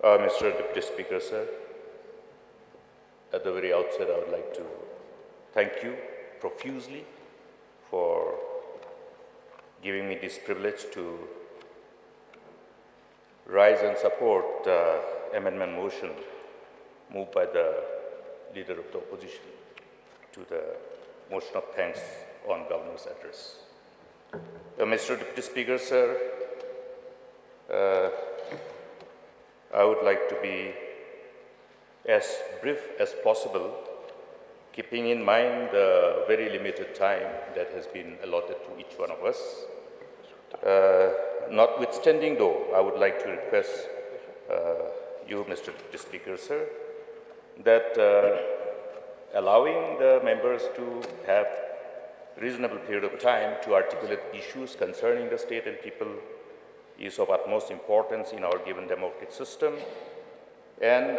Mr. Deputy Speaker, sir, at the very outset, I would like to thank you profusely for giving me this privilege to rise and support the amendment motion moved by the Leader of the Opposition to the motion of thanks on Governor's address. Mr. Deputy Speaker, sir, I would like to be as brief as possible, keeping in mind the very limited time that has been allotted to each one of us. Notwithstanding, though, I would like to request you, Mr. Deputy Speaker, sir, that allowing the members to have reasonable period of time to articulate issues concerning the state and people is of utmost importance in our given democratic system. And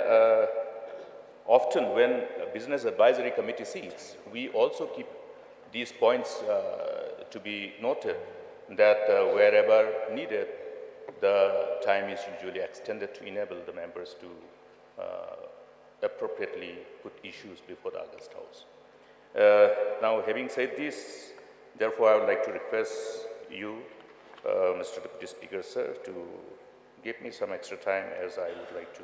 often when a business advisory committee seats, we also keep these points to be noted, that wherever needed, the time is usually extended to enable the members to appropriately put issues before the August House. Now, having said this, therefore, I would like to request you, Mr. Deputy Speaker, sir, to give me some extra time, as I would like to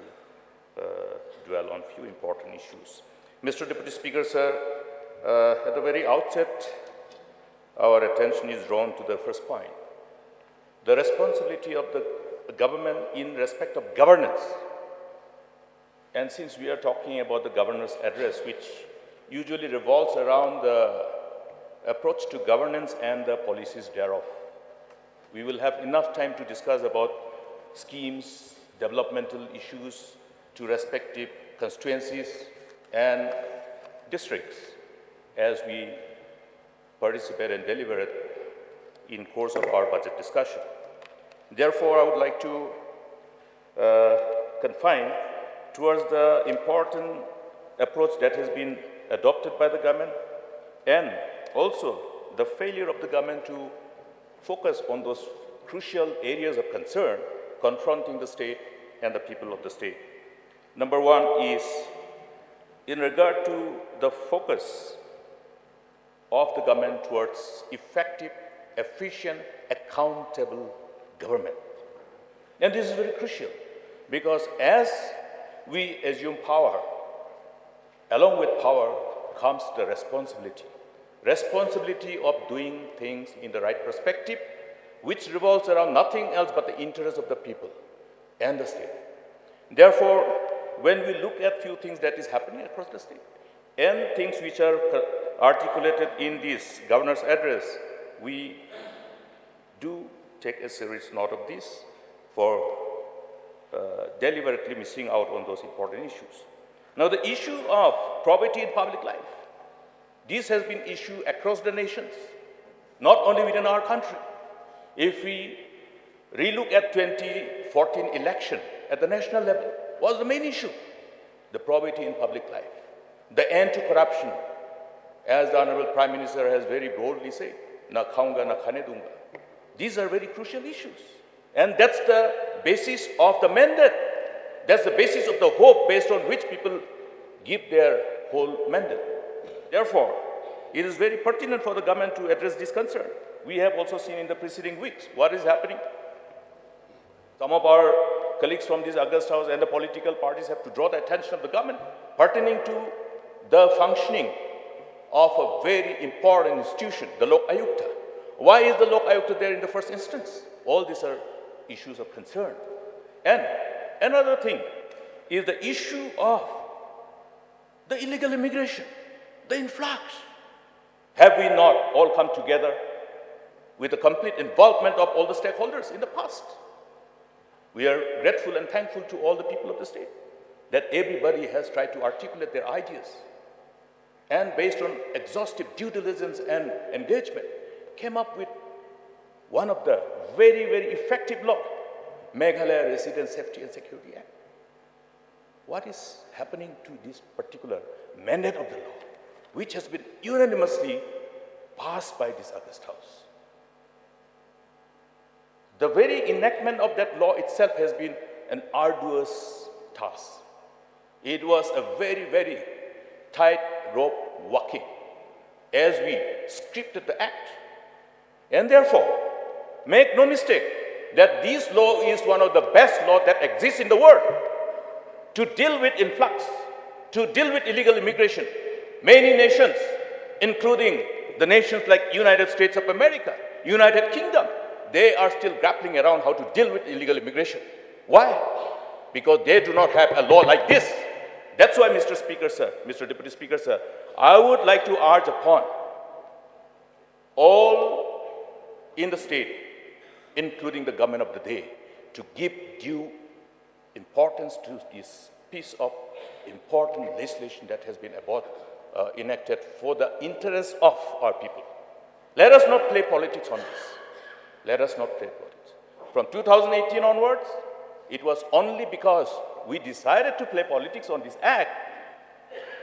dwell on few important issues. Mr. Deputy Speaker, sir, at the very outset, our attention is drawn to the first point, the responsibility of the government in respect of governance. And since we are talking about the governor's address, which usually revolves around the approach to governance and the policies thereof, we will have enough time to discuss about schemes, developmental issues to respective constituencies and districts as we participate and deliberate in course of our budget discussion. Therefore, I would like to confine towards the important approach that has been adopted by the government, and also the failure of the government to focus on those crucial areas of concern confronting the state and the people of the state. Number one is in regard to the focus of the government towards effective, efficient, accountable government. And this is very crucial, because as we assume power, along with power comes the responsibility. Responsibility of doing things in the right perspective, which revolves around nothing else but the interests of the people and the state. Therefore, when we look at few things that is happening across the state and things which are articulated in this governor's address, we do take a serious note of this for deliberately missing out on those important issues. Now, the issue of probity in public life, this has been issue across the nations, not only within our country. If we relook at 2014 election at the national level, was the main issue, the probity in public life, the end to corruption, as the Honorable Prime Minister has very boldly said, na khaunga, na khane dunga. These are very crucial issues. And that's the basis of the mandate. That's the basis of the hope based on which people give their whole mandate. Therefore, it is very pertinent for the government to address this concern. We have also seen in the preceding weeks what is happening. Some of our colleagues from this August House and the political parties have to draw the attention of the government pertaining to the functioning of a very important institution, the Lok Ayukta. Why is the Lok Ayukta there in the first instance? All these are issues of concern. And another thing is the issue of the illegal immigration, the influx. Have we not all come together with the complete involvement of all the stakeholders in the past? We are grateful and thankful to all the people of the state that everybody has tried to articulate their ideas, and based on exhaustive due diligence and engagement, came up with one of the very, very effective law, Meghalaya Resident Safety and Security Act. What is happening to this particular mandate of the law, which has been unanimously passed by this August House? The very enactment of that law itself has been an arduous task. It was a very, very tight rope walking as we scripted the act. And therefore, make no mistake that this law is one of the best laws that exists in the world to deal with influx, to deal with illegal immigration. Many nations, including the nations like United States of America, United Kingdom, they are still grappling around how to deal with illegal immigration. Why? Because they do not have a law like this. That's why, Mr. Speaker, sir, Mr. Deputy Speaker, sir, I would like to urge upon all in the state, including the government of the day, to give due importance to this piece of important legislation that has been enacted for the interest of our people. Let us not play politics on this. Let us not play politics. From 2018 onwards, it was only because we decided to play politics on this act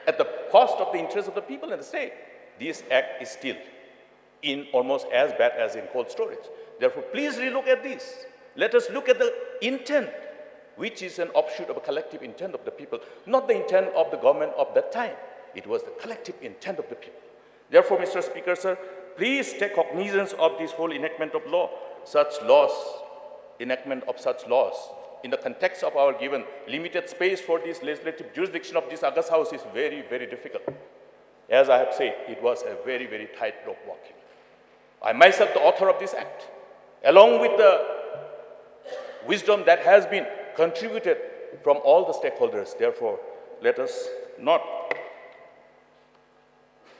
at the cost of the interest of the people in the state. This act is still in almost as bad as in cold storage. Therefore, please relook at this. Let us look at the intent, which is an offshoot of a collective intent of the people, not the intent of the government of that time. It was the collective intent of the people. Therefore, Mr. Speaker, sir, please take cognizance of this whole enactment of law. Enactment of such laws in the context of our given limited space for this legislative jurisdiction of this August House is very, very difficult. As I have said, it was a very, very tight rope walking. I myself, the author of this act, along with the wisdom that has been contributed from all the stakeholders. Therefore, let us not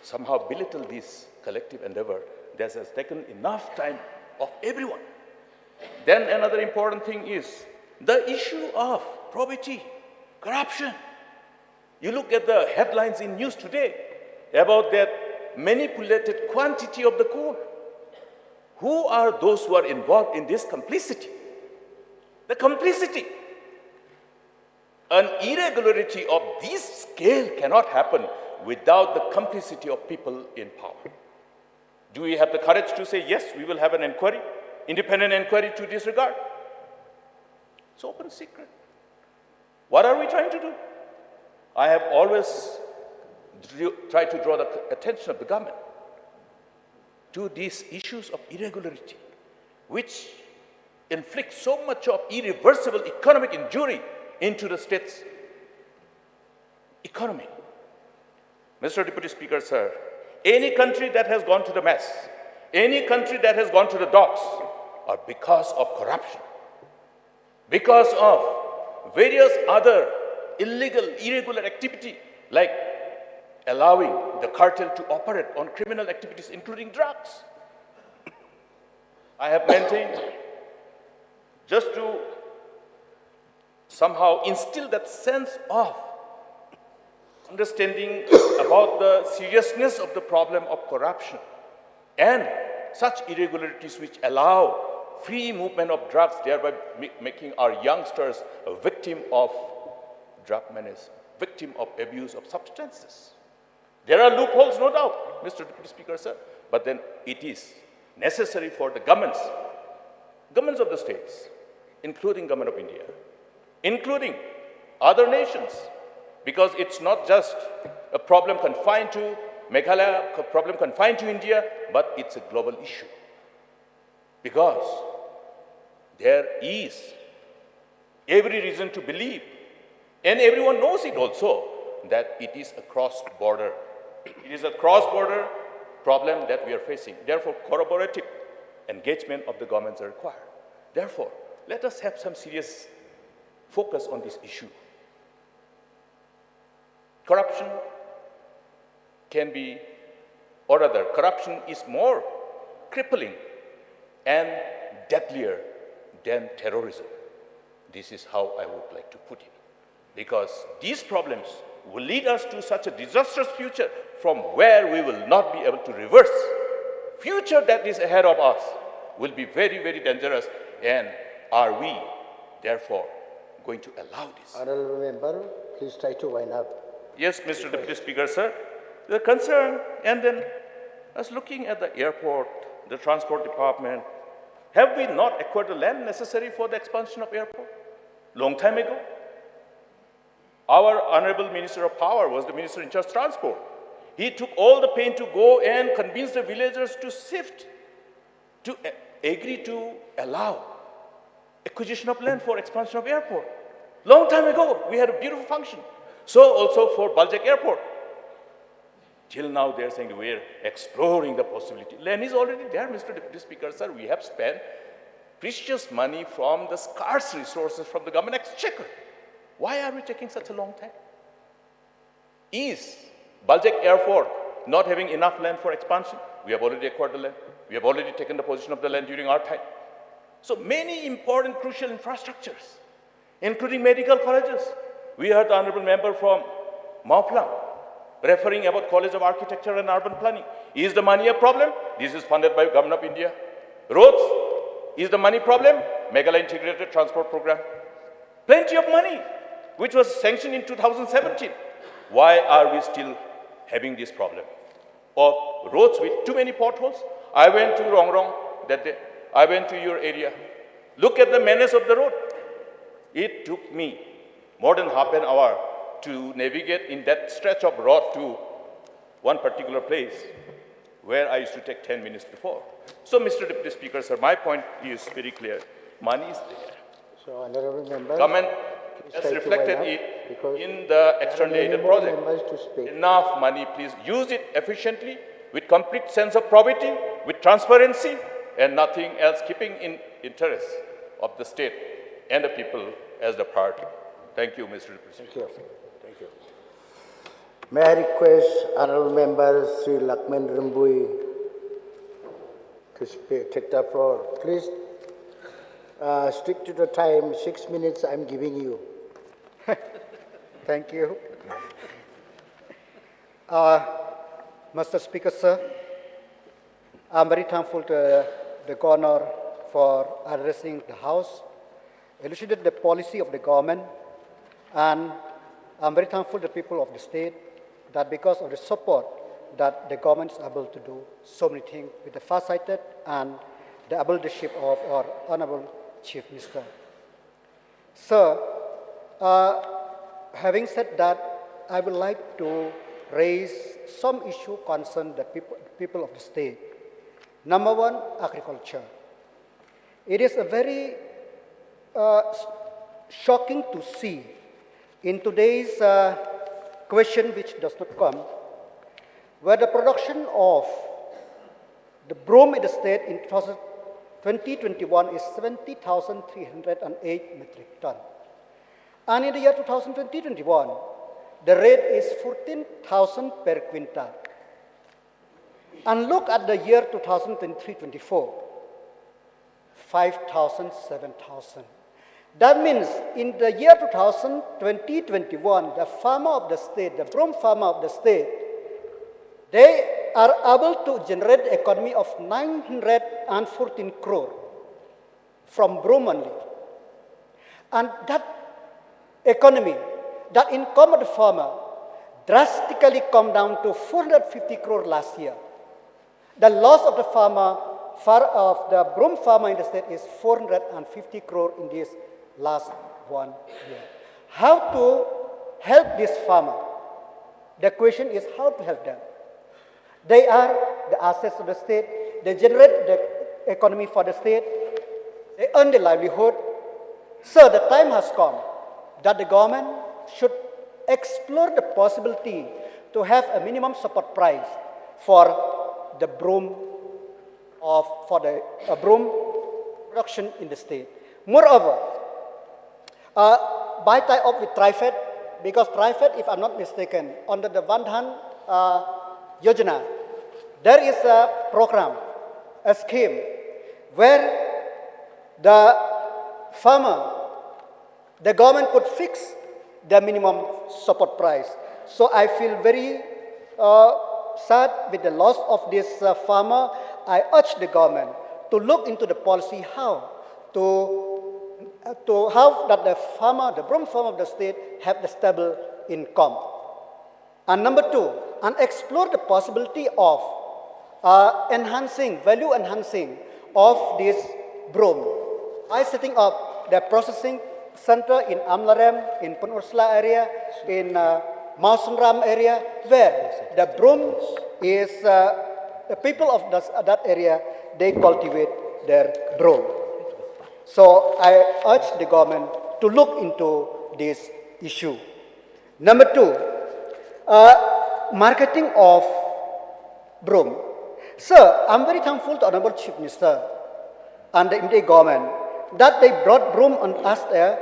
somehow belittle this collective endeavor that has taken enough time of everyone. Then another important thing is the issue of probity, corruption. You look at the headlines in news today about that manipulated quantity of the coal. Who are those who are involved in this complicity? The complicity. An irregularity of this scale cannot happen without the complicity of people in power. Do we have the courage to say, yes, we will have an inquiry, independent inquiry to this regard? It's open secret. What are we trying to do? I have always tried to draw the attention of the government to these issues of irregularity, which inflict so much of irreversible economic injury into the state's economy. Mr. Deputy Speaker, sir, any country that has gone to the mess, any country that has gone to the dogs, are because of corruption, because of various other illegal, irregular activity, like allowing the cartel to operate on criminal activities, including drugs. I have maintained, just to somehow instill that sense of understanding about the seriousness of the problem of corruption and such irregularities which allow free movement of drugs, thereby making our youngsters a victim of drug menace, victim of abuse of substances. There are loopholes, no doubt, Mr. Deputy Speaker, sir, but then it is necessary for the governments of the states, including Government of India, including other nations, because it's not just a problem confined to Meghalaya, a problem confined to India, but it's a global issue. Because there is every reason to believe, and everyone knows it also, that it is a cross-border. It is a cross-border problem that we are facing. Therefore, corroborative engagement of the governments are required. Therefore, let us have some serious focus on this issue. Corruption can be, or rather, corruption is more crippling and deadlier than terrorism. This is how I would like to put it. Because these problems will lead us to such a disastrous future from where we will not be able to reverse. Future that is ahead of us will be very, very dangerous. And are we, therefore, going to allow this? Honourable Member, please try to wind up. Yes, Mr. Deputy Speaker, sir. The concern, and then I was looking at the airport, the transport department. Have we not acquired the land necessary for the expansion of airport? Long time ago. Our Honorable Minister of Power was the Minister in charge of Transport. He took all the pain to go and convince the villagers to shift, to agree to allow acquisition of land for expansion of airport. Long time ago, we had a beautiful function. So also for Baljak Airport. Till now, they're saying we're exploring the possibility. Land is already there, Mr. Deputy Speaker, sir. We have spent precious money from the scarce resources from the government exchequer. Why are we taking such a long time? Is Baljak Airport not having enough land for expansion? We have already acquired the land. We have already taken the position of the land during our time. So many important, crucial infrastructures, including medical colleges. We heard the Honorable Member from Mauplam referring about College of Architecture and Urban Planning. Is the money a problem? This is funded by Government of India. Roads, is the money problem? Meghalaya Integrated Transport Program. Plenty of money, which was sanctioned in 2017. Why are we still having this problem of roads with too many potholes? I went to Rongrong that day. I went to your area. Look at the menace of the road. It took me more than half an hour to navigate in that stretch of road to one particular place where I used to take 10 minutes before. So, Mr. Deputy Speaker, sir, my point is very clear. Money is there. So, Honorable Member, Government has reflected it in the externally aided project. Enough money, please use it efficiently with complete sense of probity, with transparency, and nothing else, keeping in interest of the state and the people as the priority. Thank you, Mr. Deputy Speaker. Thank you. Thank you. May I request Honorable Member Sri Lahkmen Rymbui to take the floor. Please stick to the time. 6 minutes I'm giving you. Thank you. Mr. Speaker, sir, I'm very thankful to the Governor for addressing the House, elucidated the policy of the government, and I'm very thankful to the people of the state that because of the support that the government is able to do so many things with the far-sighted and the able leadership of our Honorable Chief Minister. Sir, having said that, I would like to raise some issue concern the people of the state. Number one, agriculture. It is a very shocking to see in today's question which does not come, where the production of the brome in the state in 2021 is 70,308 metric ton. And in the year 2021, the rate is 14,000 per quintal. And look at the year 2023-24, 5,000, 7,000. That means in the year 2020-21, the farmer of the state, the brome farmer of the state, they are able to generate the economy of 914 crore from brome only. And that economy, that income of the farmer, drastically come down to 450 crore last year. The loss of the farmer, of the brome farmer in the state is 450 crore in this last 1 year. How to help this farmer? The question is how to help them. They are the assets of the state. They generate the economy for the state. They earn the livelihood. So the time has come that the government should explore the possibility to have a minimum support price for the brome brome production in the state. Moreover, by tie up with TriFed, because TriFed, if I'm not mistaken, under the Vandhan Yojana, there is a program, a scheme, where the farmer, the government could fix the minimum support price. So I feel very sad with the loss of this farmer. I urge the government to look into the policy how to have that the farmer, the brome farmer of the state, have the stable income. And number two, and explore the possibility of value enhancing of this brome by setting up the processing center in Amlarem, in Penursla area, in Mausenram area, where the broom is, the people of that area, they cultivate their broom. So I urge the government to look into this issue. Number two, marketing of broom. Sir, I'm very thankful to Honorable Chief Minister and the Indian government that they brought broom on us a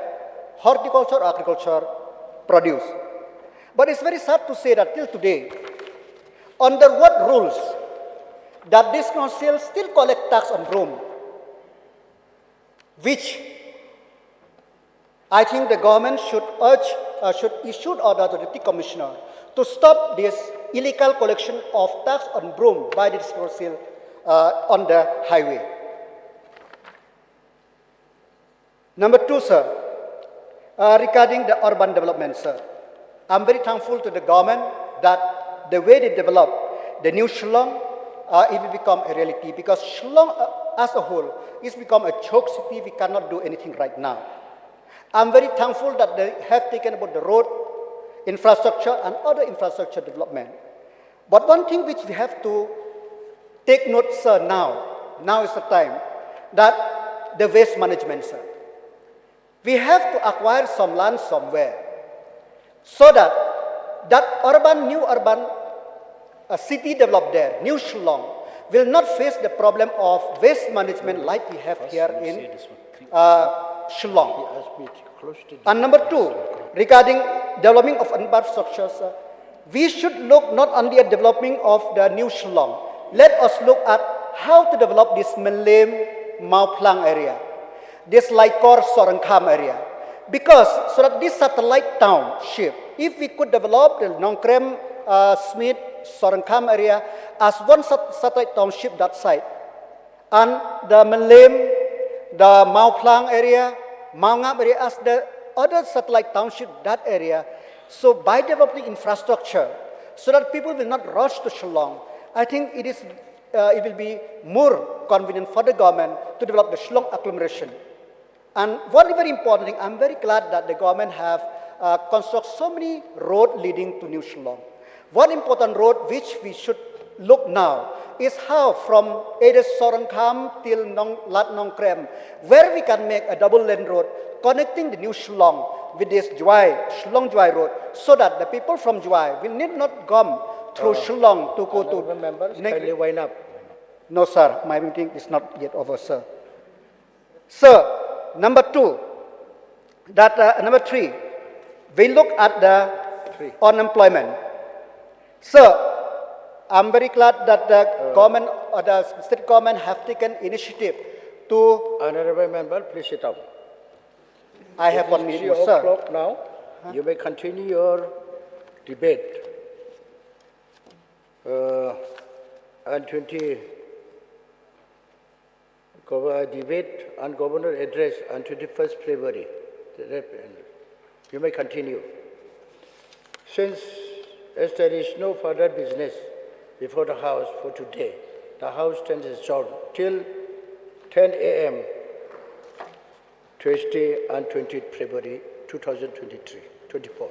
horticulture, agriculture produce. But it's very sad to say that till today, under what rules that this council still collect tax on broom, which I think the government should should issue order to the Deputy Commissioner to stop this illegal collection of tax on broom by this council on the highway. Number two, sir, regarding the urban development, sir, I'm very thankful to the government that the way they develop the new Shillong, it will become a reality, because Shillong as a whole is become a choke city. We cannot do anything right now. I'm very thankful that they have taken about the road infrastructure and other infrastructure development. But one thing which we have to take note, sir, now is the time, that the waste management, sir. We have to acquire some land somewhere so that new urban city developed there, New Shillong, will not face the problem of waste management like we have here in Shillong. And number two, regarding developing of infrastructures, we should look not only at developing of the New Shillong. Let us look at how to develop this Malem Mauplang area, this Laikor Sorangkham area, because so that this satellite township, if we could develop the Nongkrem, Smith, Sorangkham area as one satellite township that side, and the Malem, the Mauplang area, Maungap area as the other satellite township that area. So by developing infrastructure, so that people will not rush to Shillong, I think it will be more convenient for the government to develop the Shillong agglomeration. And one very important thing, I'm very glad that the government have constructed so many roads leading to New Shillong. One important road which we should look now is how from either Sorangkham till Lat Nongkrem, where we can make a double lane road connecting the New Shillong with this Shillong Juai road, so that the people from Juai will need not come through Shillong to go to. Members, kindly wind up. No, sir, my meeting is not yet over, sir. Sir, number two, number three, we look at the unemployment. Sir, I'm very glad that the government or the state government have taken initiative to. Honorable member, please sit down. I have 1 minute, sir. 3 o'clock now. You may continue your debate. On 20, debate on Governor address on 21st February. You may continue. Since as there is no further business before the House for today, the House stands adjourned till 10 a.m. Tuesday on 20th February 2024.